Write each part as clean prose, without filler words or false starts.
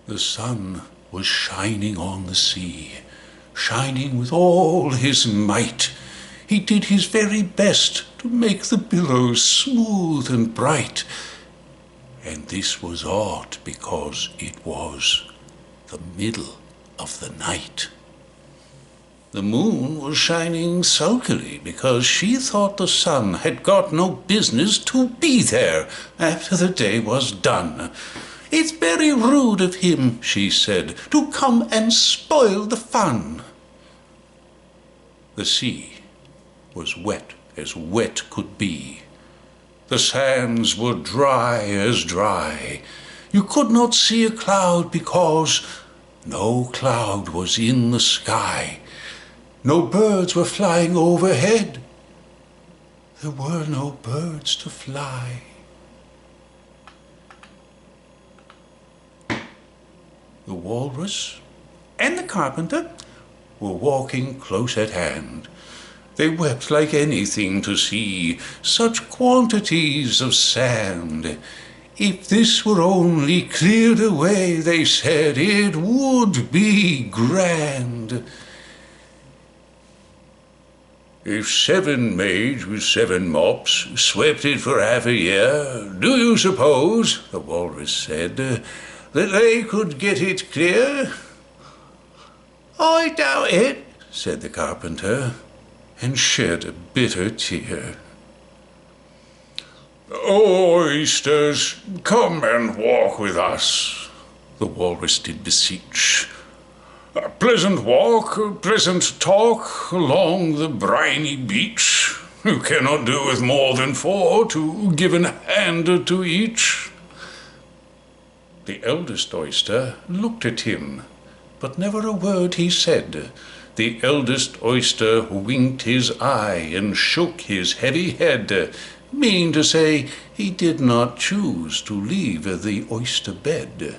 The sun was shining on the sea, shining with all his might. He did his very best to make the billows smooth and bright. And this was odd because it was the middle of the night. The moon was shining sulkily because she thought the sun had got no business to be there after the day was done. "It's very rude of him," she said, "to come and spoil the fun." The sea was wet as wet could be. The sands were dry as dry. You could not see a cloud because no cloud was in the sky. No birds were flying overhead. There were no birds to fly. The Walrus and the Carpenter were walking close at hand. They wept like anything to see such quantities of sand. If this were only cleared away, they said, it would be grand. If 7 maids with 7 mops swept it for half a year, do you suppose, the Walrus said, that they could get it clear? I doubt it, said the Carpenter, and shed a bitter tear. Oysters, come and walk with us, the Walrus did beseech. A pleasant walk, a pleasant talk along the briny beach. You cannot do with more than 4 to give an hand to each. The eldest oyster looked at him, but never a word he said. The eldest oyster winked his eye and shook his heavy head, meaning to say he did not choose to leave the oyster bed.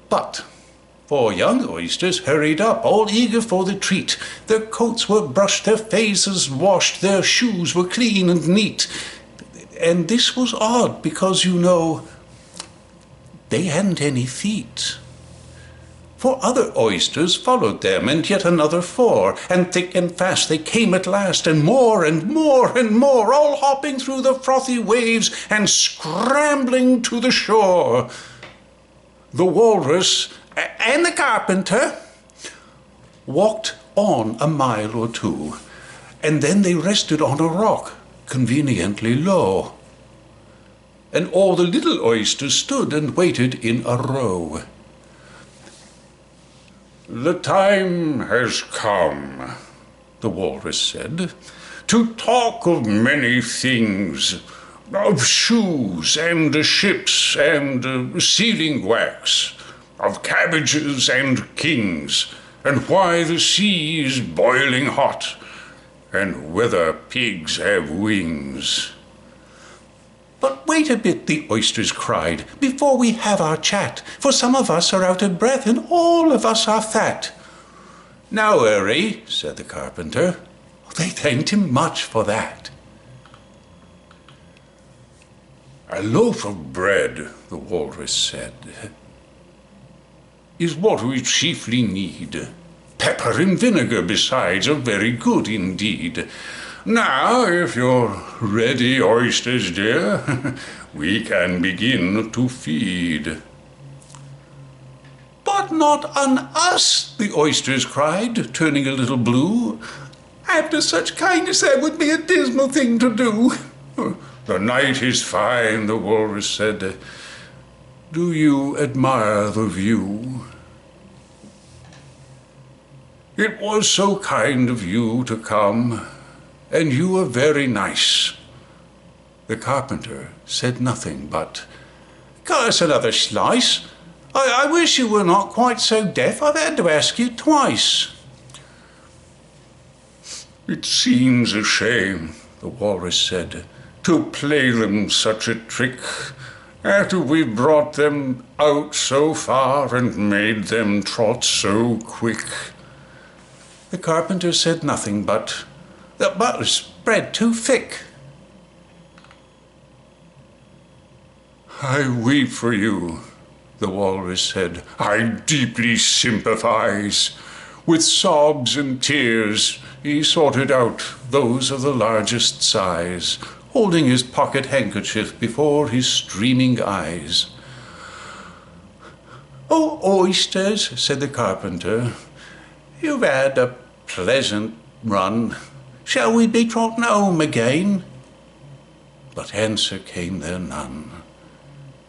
But 4 young oysters hurried up, all eager for the treat. Their coats were brushed, their faces washed, their shoes were clean and neat. And this was odd because, you know, they hadn't any feet. 4 other oysters followed them, and yet another 4, and thick and fast they came at last, and more and more and more, all hopping through the frothy waves and scrambling to the shore. The Walrus and the Carpenter walked on a mile or 2, and then they rested on a rock, conveniently low. And all the little oysters stood and waited in a row. The time has come, the Walrus said, to talk of many things, of shoes and ships and sealing wax, of cabbages and kings, and why the sea is boiling hot, and whether pigs have wings. But wait a bit, the oysters cried, before we have our chat, for some of us are out of breath and all of us are fat. Now hurry, said the Carpenter. They thanked him much for that. A loaf of bread, the Walrus said, is what we chiefly need. Pepper and vinegar besides are very good indeed. Now, if you're ready, oysters dear, we can begin to feed. But not on us, the oysters cried, turning a little blue. After such kindness, that would be a dismal thing to do. The night is fine, the Walrus said. Do you admire the view? It was so kind of you to come, and you were very nice. The Carpenter said nothing but, got us another slice. I wish you were not quite so deaf. I've had to ask you twice. It seems a shame, the Walrus said, to play them such a trick, after we've brought them out so far and made them trot so quick. The Carpenter said nothing but, the butter's spread too thick. I weep for you, The Walrus said, "I deeply sympathize." With sobs and tears he sorted out those of the largest size, holding his pocket handkerchief before his streaming eyes. "Oh, oysters," said the Carpenter, "you've had a pleasant run. Shall we be trotting home again?" But answer came there none.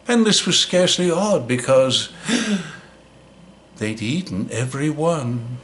And this was scarcely odd, because they'd eaten every one.